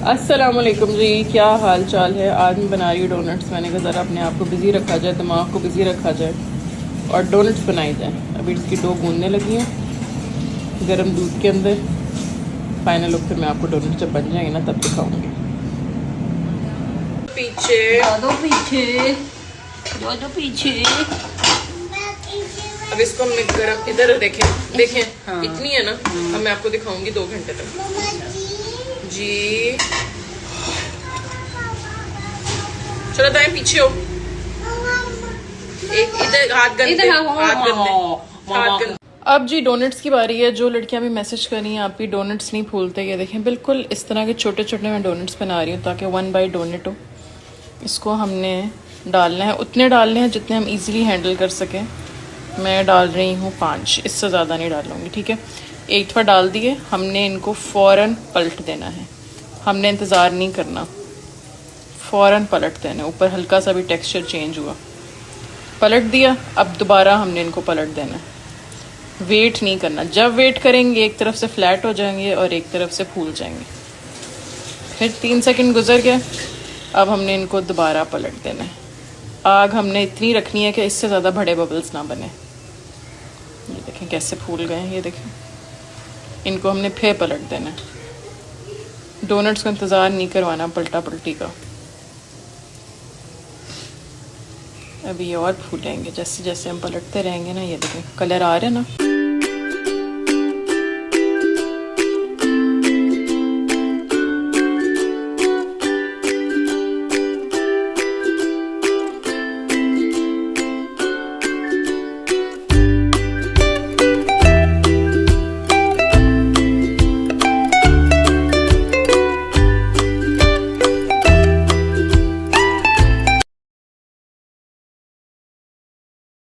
अस्सलामुअलैकुम जी, क्या हाल चाल है। आज मैं बना रही हूँ डोनट्स। मैंने कहा ज़रा अपने आप को बिज़ी रखा जाए, दिमाग को बिज़ी रखा जाए और डोनट्स बनाई जाए। अभी इसकी डो गूंदने लगी हूँ गर्म दूध के अंदर। फाइनल लुक फिर मैं आपको डोनट्स जब बन जाएंगे ना तब दिखाऊंगी। पीछे दो पीछे। अब इसको हमने गर्म इधर देखें हाँ। इतनी है ना। अब मैं आपको दिखाऊंगी 2 घंटे तक जी। चलो दाएं पीछे हो। एक इधर हाथ गंदे, हाथ गंदे। अब जी डोनट्स की बारी है। जो लड़कियां भी मैसेज कर रही हैं आप भी डोनट्स नहीं भूलते, ये देखें बिल्कुल इस तरह के छोटे छोटे मैं डोनट्स बना रही हूँ ताकि 1 बाइट डोनट हो। इसको हमने डालना है, उतने डालने हैं जितने हम इजीली हैंडल कर सकें। मैं डाल रही हूँ 5, इससे ज़्यादा नहीं डालूँगी, ठीक है। एक दफ़ा डाल दिए, हमने इनको फ़ौरन पलट देना है। हमने इंतज़ार नहीं करना, फ़ौरन पलट देना। ऊपर हल्का सा भी टेक्सचर चेंज हुआ, पलट दिया। अब दोबारा हमने इनको पलट देना है। वेट नहीं करना, जब वेट करेंगे एक तरफ से फ्लैट हो जाएंगे और एक तरफ से फूल जाएंगे। फिर 3 सेकंड गुजर गए, अब हमने इनको दोबारा पलट देना है। आग हमने इतनी रखनी है कि इससे ज़्यादा बड़े बबल्स ना बने। ये देखें कैसे फूल गए हैं, ये देखें। इनको हमने फिर पलट देना है। डोनट्स को इंतज़ार नहीं करवाना पलटा पलटी का। अभी ये और फूलेंगे जैसे जैसे हम पलटते रहेंगे ना। ये देखें कलर आ रहा है ना।